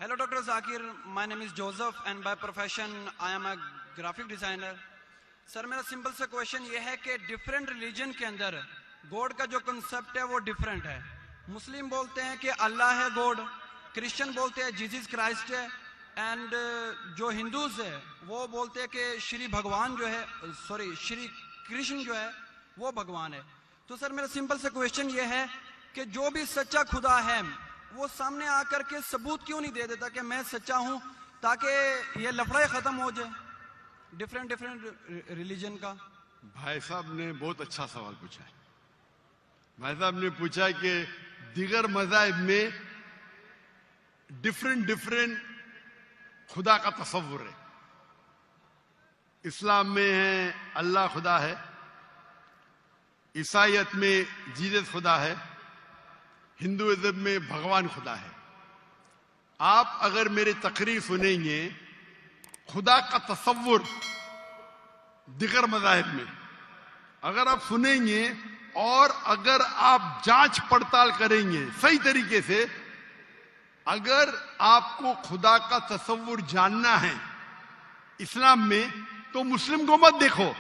Hello, Dr. Zakir. My name is Joseph and by profession I am a graphic designer. سر میرا simple سا question یہ ہے کہ different religion کے اندر good کا جو کنسپٹ ہے وہ ڈفرینٹ ہے. مسلم بولتے ہیں کہ اللہ ہے گوڈ, کرسچن بولتے ہیں جیزس کرائسٹ ہے, اینڈ جو ہندوز ہے وہ بولتے ہیں کہ شری بھگوان جو ہے شری کرشن جو ہے وہ بھگوان ہے. تو سر میرا سمپل سا کویشچن یہ ہے کہ جو بھی سچا خدا ہے وہ سامنے آ کر کے ثبوت کیوں نہیں دے دیتا کہ میں سچا ہوں, تاکہ یہ لفڑا ختم ہو جائے ڈفرینٹ ریلیجن کا. بھائی صاحب نے بہت اچھا سوال پوچھا ہے. بھائی صاحب نے پوچھا کہ دیگر مذاہب میں ڈفرینٹ خدا کا تصور ہے. اسلام میں ہے اللہ خدا ہے, عیسائیت میں جیزس خدا ہے, ہندوازم میں بھگوان خدا ہے. آپ اگر میرے تقریر سنیں گے خدا کا تصور دیگر مذاہب میں اگر آپ سنیں گے اور اگر آپ جانچ پڑتال کریں گے صحیح طریقے سے, اگر آپ کو خدا کا تصور جاننا ہے اسلام میں تو مسلم کو مت دیکھو,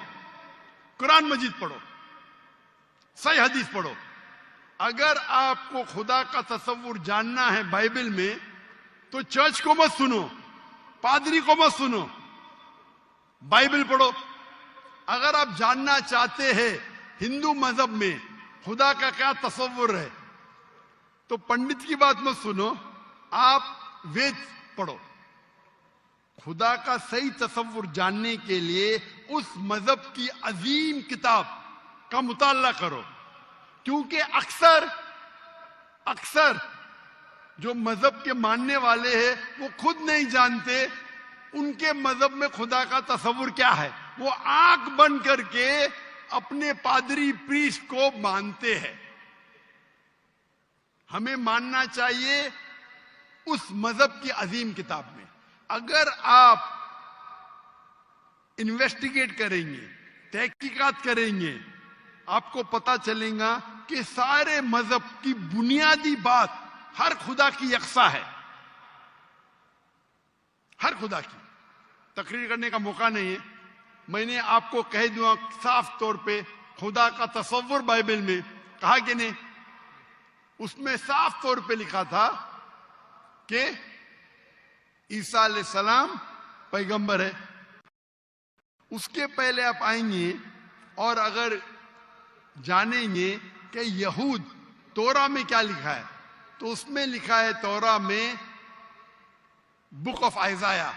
قرآن مجید پڑھو, صحیح حدیث پڑھو. اگر آپ کو خدا کا تصور جاننا ہے بائبل میں تو چرچ کو مت سنو, پادری کو مت سنو, بائبل پڑھو. اگر آپ جاننا چاہتے ہیں ہندو مذہب میں خدا کا کیا تصور ہے تو پنڈت کی بات مت سنو, آپ وید پڑھو. خدا کا صحیح تصور جاننے کے لیے اس مذہب کی عظیم کتاب کا مطالعہ کرو, کیونکہ اکثر جو مذہب کے ماننے والے ہیں وہ خود نہیں جانتے ان کے مذہب میں خدا کا تصور کیا ہے. وہ آنکھ بند کر کے اپنے پادری پریسٹ کو مانتے ہیں. ہمیں ماننا چاہیے اس مذہب کی عظیم کتاب میں. اگر آپ انویسٹیگیٹ کریں گے, تحقیقات کریں گے, آپ کو پتا چلے گا کہ سارے مذہب کی بنیادی بات ہر خدا کی یکساں ہے. ہر خدا کی. تقریر کرنے کا موقع نہیں ہے, میں نے آپ کو کہہ دوں صاف طور پہ خدا کا تصور بائبل میں کہا کہ نہیں, اس میں صاف طور پہ لکھا تھا کہ عیسیٰ علیہ السلام پیغمبر ہے. اس کے پہلے آپ آئیں گے اور اگر جانیں گے کہ یہود تورا میں کیا لکھا ہے تو اس میں لکھا ہے تورا میں book of Isaiah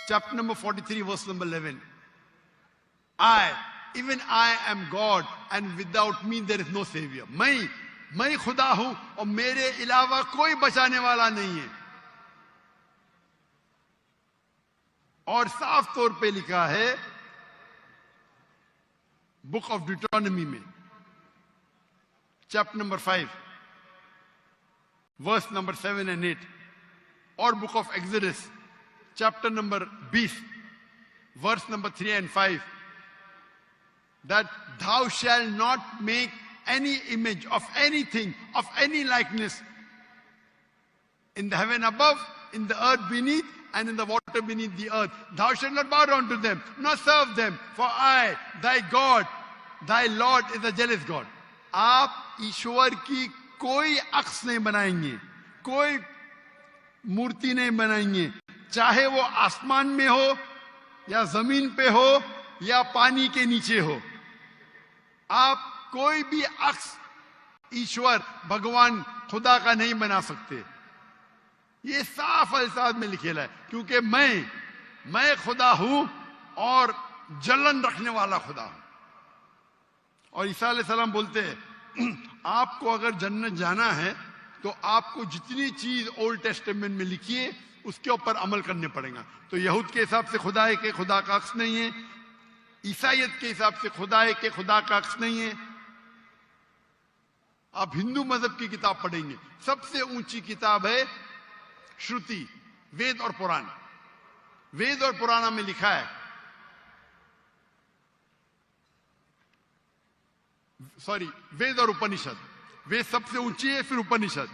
chapter number 43 verse number 11. Even I am God and without me there is no savior. میں خدا ہوں اور میرے علاوہ کوئی بچانے والا نہیں ہے. اور صاف طور پہ لکھا ہے بک آف ڈیوٹرانومی میں chapter number 5 verse number 7 and 8, اور book of Exodus chapter number 20 verse number 3 and 5, that thou shalt not make any image of anything, of any likeness in the heaven above, in the earth beneath, and in the water beneath the earth. Thou shalt not bow down to them, nor serve them, for I, thy God, thy Lord, is a jealous God. آپ ایشور کی کوئی عکس نہیں بنائیں گے, کوئی مورتی نہیں بنائیں گے, چاہے وہ آسمان میں ہو یا زمین پہ ہو یا پانی کے نیچے ہو. آپ کوئی بھی عکس ایشور بھگوان خدا کا نہیں بنا سکتے. یہ صاف الفاظ میں لکھے ہے, کیونکہ میں خدا ہوں اور جلن رکھنے والا خدا ہوں. اور عیسیٰ علیہ السلام بولتے ہیں آپ کو اگر جنت جانا ہے تو آپ کو جتنی چیز اولڈ ٹیسٹمنٹ میں لکھی ہے اس کے اوپر عمل کرنے پڑے گا. تو یہود کے حساب سے خدا ہے کہ خدا کا عکس نہیں ہے, عیسائیت کے حساب سے خدا ہے کہ خدا کا عکس نہیں ہے. آپ ہندو مذہب کی کتاب پڑھیں گے, سب سے اونچی کتاب ہے شروتی, وید اور پران. وید اور پرانا میں لکھا ہے, وید اور اپنشد. وید سب سے اونچی ہے, پھر اپنشد.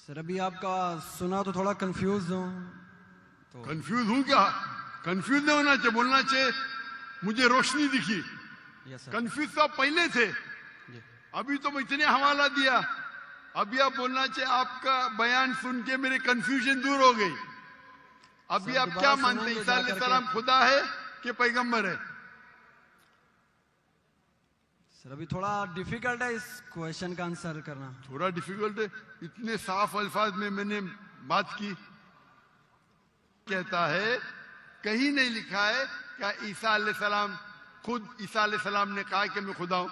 سر ابھی آپ کا سنا تو تھوڑا کنفیوز ہوں تو کنفیوز ہوں کیا؟ کنفیوز نہیں ہونا چاہیے، بولنا چاہیے مجھے روشنی دکھی. یس سر. کنفیوز تو آپ پہلے تھے، جی ابھی تو میں اتنے حوالہ دیا. ابھی آپ بولنا چاہیے آپ کا بیان سن کے میرے کنفیوژن دور ہو گئی. ابھی سر آپ دوبارہ کیا سنیں مانتے ہیں، گے عیسیٰ جا علیہ کر کے. السلام خدا ہے کہ پیغمبر ہے؟ سر ابھی تھوڑا ڈیفیکلٹ ہے اس کوشچن کا آنسر کرنا. تھوڑا ڈیفیکلٹ ہے، اتنے صاف الفاظ میں نے بات کی. کہتا ہے کہیں نہیں لکھا ہے کہ عیسیٰ علیہ السلام خود عیسیٰ علیہ السلام نے کہا کہ میں خدا ہوں.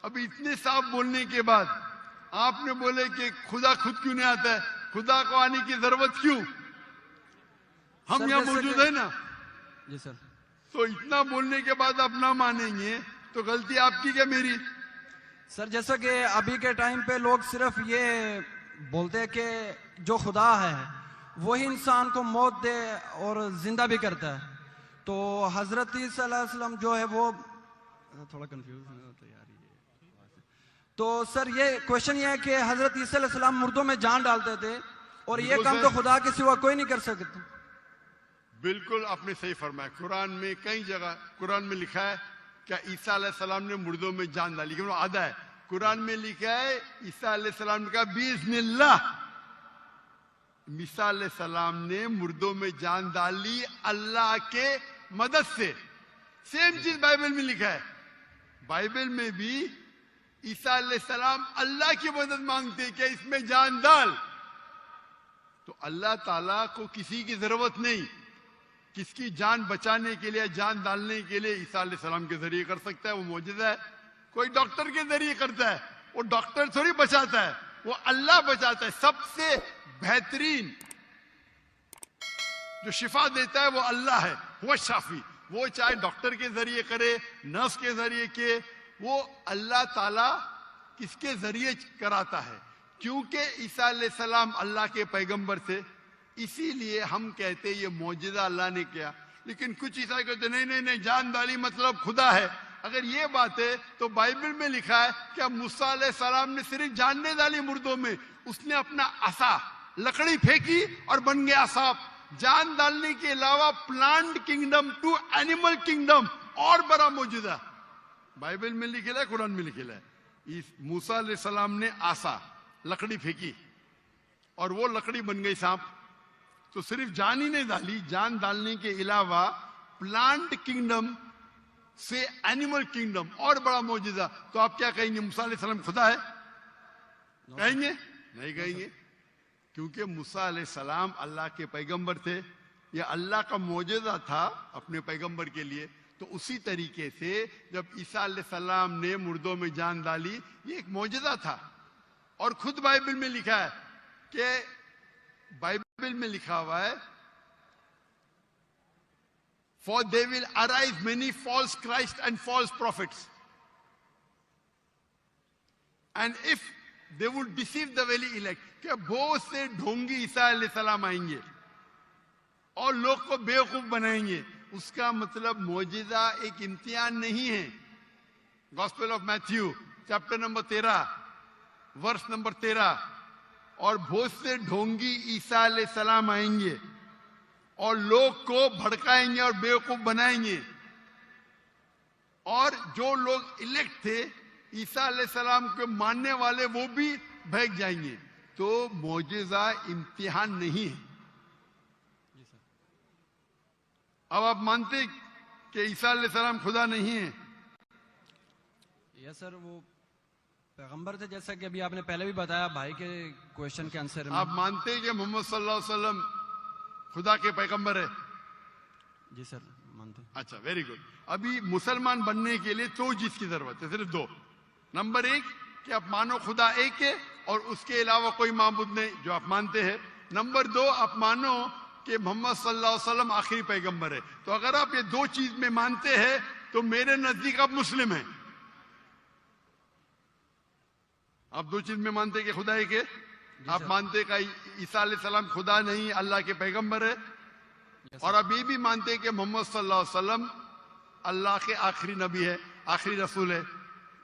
ابھی اتنے صاف بولنے کے بعد آپ نے بولے کہ خدا خود کیوں نہیں آتا ہے، خدا کو آنے کی ضرورت کیوں؟ ہم سر یہاں جیسے موجود کہ- ہیں نا. جی سر. تو اتنا بولنے کے بعد آپ نہ مانیں گے تو غلطی آپ کی کیا میری؟ سر جیسا کہ ابھی کے ٹائم پہ لوگ صرف یہ بولتے ہیں کہ جو خدا ہے وہی انسان کو موت دے اور زندہ بھی کرتا ہے. تو حضرت عیسیٰ علیہ السلام جو ہے وہ تھوڑا کنفیوز ہوتا ہے یار یہ. تو سر یہ کوشچن یہ ہے کہ حضرت عیسیٰ علیہ السلام مردوں میں جان ڈالتے تھے اور یہ بالکل کام سر. تو خدا کے سوا کوئی نہیں کر سکتا. بالکل آپ نے صحیح فرمایا. قرآن میں کئی جگہ قرآن میں لکھا ہے کہ عیسیٰ علیہ السلام نے مردوں میں جان ڈالی، لیکن وہ آدھا ہے. قرآن میں لکھا ہے عیسیٰ علیہ السلام نے کہا بِإِذْنِ اللَّهِ. عیسیٰ علیہ السلام نے مردوں میں جان ڈالی اللہ کے مدد سے. سیم چیز بائبل میں لکھا ہے. بائبل میں بھی عیسیٰ علیہ السلام اللہ کی مدد مانگتے کہ اس میں جان ڈال. تو اللہ تعالیٰ کو کسی کی ضرورت نہیں. کس کی جان بچانے کے لیے، جان ڈالنے کے لیے عیسیٰ علیہ السلام کے ذریعے کر سکتا ہے. وہ معجزہ ہے. کوئی ڈاکٹر کے ذریعے کرتا ہے، وہ ڈاکٹر تھوڑی بچاتا ہے، وہ اللہ بچاتا ہے. سب سے بہترین جو شفا دیتا ہے وہ اللہ ہے، وہ شافی. وہ چاہے ڈاکٹر کے ذریعے کرے، نرس کے ذریعے کے، وہ اللہ تعالیٰ کس کے ذریعے کراتا ہے. کیونکہ عیسیٰ علیہ السلام اللہ کے پیغمبر تھے، اسی لیے ہم کہتے یہ معجزہ اللہ نے کیا. لیکن کچھ عیسائی کہتے نہیں جان ڈالی مطلب خدا ہے. اگر یہ بات ہے تو بائبل میں لکھا ہے کہ موسیٰ علیہ السلام نے صرف جان نہیں ڈالی مردوں میں، اس نے اپنا عصا لکڑی پھینکی اور بن گیا سانپ. جان ڈالنے کے علاوہ plant kingdom to animal kingdom اور بڑا معجزہ بائبل میں لکھا ہے، قرآن میں لکھا ہے. موسیٰ علیہ السلام نے عصا لکڑی پھینکی اور وہ لکڑی بن گئی سانپ. تو صرف جان ہی نہیں ڈالی، جان ڈالنے کے علاوہ پلانٹ کنگڈم سے اینیمل کنگڈم اور بڑا معجزہ. تو آپ کیا کہیں گے، موسیٰ علیہ السلام خدا ہے؟ کہیں گے؟ نہیں کہیں گے. کیونکہ موسیٰ علیہ السلام اللہ کے پیغمبر تھے. یہ اللہ کا معجزہ تھا اپنے پیغمبر کے لیے. تو اسی طریقے سے جب عیسیٰ علیہ السلام نے مردوں میں جان ڈالی، یہ ایک معجزہ تھا. اور خود بائبل میں لکھا ہے کہ بائبل میں لکھا ہوا ہے For they will arise many false Christ and false prophets. And if they would deceive the very elect, کہ بہت سے ڈھونگی عیسیٰ علیہ السلام آئیں گے اور لوگ کو بیوقوف بنائیں گے. اس کا مطلب معجزہ ایک امتحان نہیں ہے. Gospel of Matthew chapter number 13 verse number 13. اور بہت سے ڈھونگی عیسیٰ علیہ السلام آئیں گے اور لوگ کو بھڑکائیں گے اور بیوقوف بنائیں گے. اور جو لوگ الیکٹ تھے عیسیٰ علیہ السلام کے ماننے والے، وہ بھی بھیگ جائیں گے. تو معجزہ امتحان نہیں ہے. اب آپ مانتے کہ عیسیٰ علیہ السلام خدا نہیں ہے؟ یس سر، وہ پیغمبر تھے جیسا کہ ابھی آپ نے پہلے بھی بتایا بھائی کے کوشچن کے آنسر میں. آپ مانتے کہ محمد صلی اللہ علیہ وسلم خدا کے پیغمبر ہے؟ جی سر مانتے. اچھا، ویری گڈ. ابھی مسلمان بننے کے لیے 2 چیز کی ضرورت ہے، صرف 2. نمبر 1 کہ آپ مانو خدا ایک ہے اور اس کے علاوہ کوئی معبود نہیں، جو آپ مانتے ہیں. نمبر 2 آپ مانو کہ محمد صلی اللہ علیہ وسلم آخری پیغمبر ہے. تو اگر آپ یہ 2 چیز میں مانتے ہیں تو میرے نزدیک آپ مسلم ہیں. آپ 2 چیز میں مانتے کہ خدا ایک ہے. آپ مانتے کہ عیسیٰ علیہ السلام خدا نہیں، اللہ کے پیغمبر ہے. اور آپ یہ بھی مانتے کہ محمد صلی اللہ علیہ وسلم اللہ کے آخری نبی ہے، آخری رسول ہے.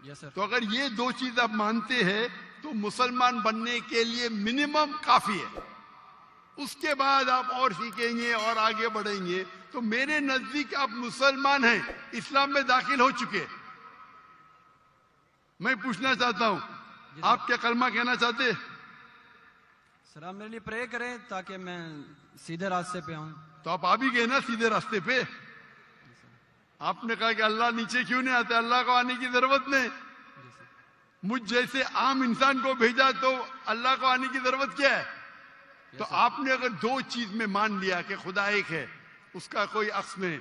یس سر. تو اگر یہ 2 چیز آپ مانتے ہیں تو مسلمان بننے کے لیے منیمم کافی ہے. اس کے بعد آپ اور سیکھیں گے اور آگے بڑھیں گے. تو میرے نزدیک آپ مسلمان ہیں, اسلام میں داخل ہو چکے. میں پوچھنا چاہتا ہوں, آپ کیا کلمہ کہنا چاہتے؟ سر آپ میرے لیے پرے کریں تاکہ میں سیدھے راستے پہ آؤں. تو آپ آ بھی گئے نا سیدھے راستے پہ. آپ نے کہا کہ اللہ نیچے کیوں نہیں آتے, اللہ کو آنے کی ضرورت نہیں. مجھ جیسے عام انسان کو بھیجا تو اللہ کو آنے کی ضرورت کیا ہے؟ تو آپ نے اگر دو چیز میں مان لیا کہ خدا ایک ہے, اس کا کوئی عکس نہیں,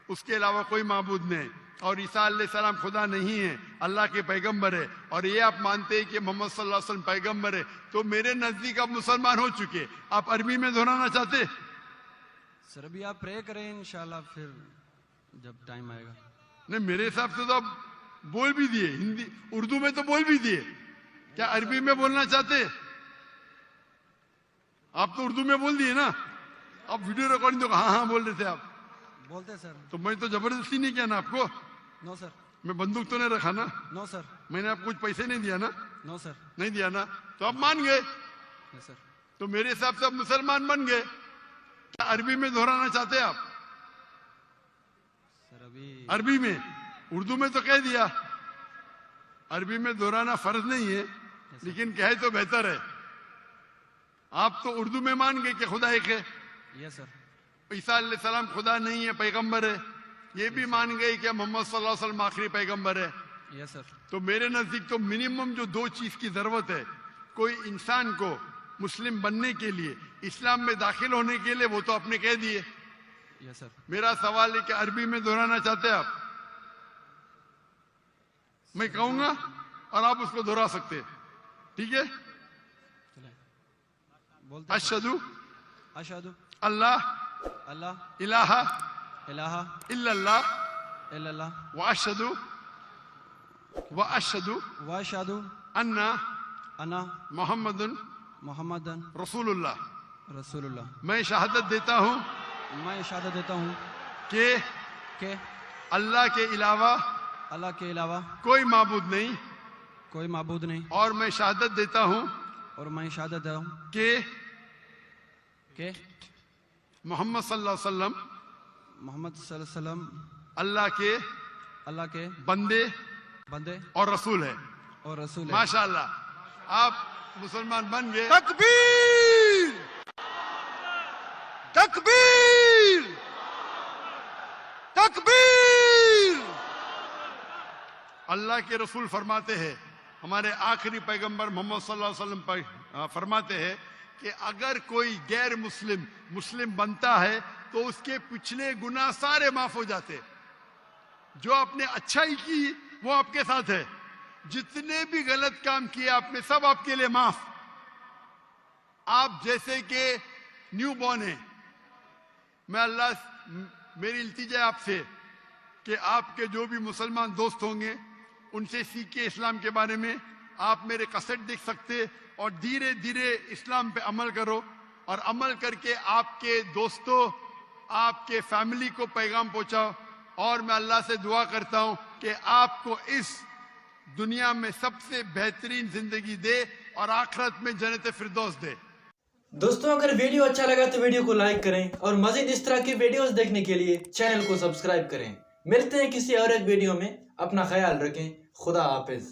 اس کے علاوہ کوئی معبود نہیں, اور عیسیٰ علیہ السلام خدا نہیں ہے, اللہ کے پیغمبر ہے, اور یہ آپ مانتے ہیں کہ محمد صلی اللہ علیہ وسلم پیغمبر ہے, تو میرے نزدیک آپ مسلمان ہو چکے. آپ عربی میں دہرانا چاہتے؟ سر ابھی آپ پرے کریں انشاءاللہ, پھر جب ٹائم آئے گا. نہیں, میرے حساب سے تو آپ بول بھی دیے, ہندی اردو میں تو بول بھی دیے. کیا عربی میں بولنا چاہتے؟ آپ تو اردو میں بول دیے نا. آپ ویڈیو ریکارڈنگ تو ہاں بول رہے تھے آپ. بولتے سر. تو میں تو زبردستی نہیں کیا نا آپ کو. نو سر. میں بندوق تو نہیں رکھا نا. نو سر. میں نے آپ کچھ پیسے نہیں دیا نا. نو سر. نہیں دیا نا, تو آپ مان گئے. یس سر. تو میرے حساب سے آپ مسلمان بن گئے. کیا عربی میں دہرانا چاہتے آپ؟ سر ابھی عربی میں, اردو میں تو کہہ دیا. عربی میں دہرانا فرض نہیں ہے, لیکن کہے تو بہتر ہے. آپ تو اردو میں مان گئے کہ خدا ایک ہے. یس سر. عیسیٰ علیہ السلام خدا نہیں ہے, پیغمبر ہے. یہ بھی مان گئے کہ محمد صلی اللہ علیہ وسلم آخری پیغمبر ہے. یس سر. تو میرے نزدیک تو منیمم جو دو چیز کی ضرورت ہے کوئی انسان کو مسلم بننے کے لیے, اسلام میں داخل ہونے کے لیے, وہ تو آپ نے کہہ دیے. یس سر. میرا سوال ہے کہ عربی میں دہرانا چاہتے ہیں آپ؟ میں کہوں گا اور آپ اس کو دہرا سکتے. ٹھیک ہے. بولتے اشہدو اشہدو اللہ اللہ الہ الہ الا اللہ الا اللہ واشہدو واشہد ان انا محمد محمد رسول اللہ. رسول اللہ. میں شہادت دیتا ہوں میں شہادت دیتا ہوں کہ کہ اللہ کے علاوہ اللہ کے علاوہ کوئی معبود نہیں, کوئی معبود نہیں, اور میں شہادت دیتا ہوں اور میں شہادت دیتا ہوں کہ محمد صلی اللہ علیہ وسلم محمد صلی اللہ علیہ وسلم اللہ کے بندے اور رسول ہے. اور رسول ہے. ماشاءاللہ, آپ مسلمان بن گئے. تکبیر تکبیر تکبیر. اللہ کے رسول فرماتے ہیں, ہمارے آخری پیغمبر محمد صلی اللہ علیہ وسلم فرماتے ہیں کہ اگر کوئی غیر مسلم بنتا ہے تو اس کے پچھلے گناہ سارے معاف ہو جاتے. جو آپ نے اچھائی کی وہ آپ کے ساتھ ہے, جتنے بھی غلط کام کیے آپ نے سب آپ کے لیے معاف. آپ جیسے کہ نیو بورن ہیں. میں میری التجا آپ سے کہ آپ کے جو بھی مسلمان دوست ہوں گے ان سے سیکھ کے اسلام کے بارے میں. آپ میرے کیسٹ دیکھ سکتے اور دھیرے دھیرے اسلام پہ عمل کرو, اور عمل کر کے آپ کے دوستوں, آپ کے فیملی کو پیغام پہنچاؤ. اور میں اللہ سے دعا کرتا ہوں کہ آپ کو اس دنیا میں سب سے بہترین زندگی دے اور آخرت میں جنت فردوس دے. دوستوں اگر ویڈیو اچھا لگا تو ویڈیو کو لائک کریں, اور مزید اس طرح کی ویڈیوز دیکھنے کے لیے چینل کو سبسکرائب کریں. ملتے ہیں کسی اور ایک ویڈیو میں. اپنا خیال رکھیں. خدا حافظ.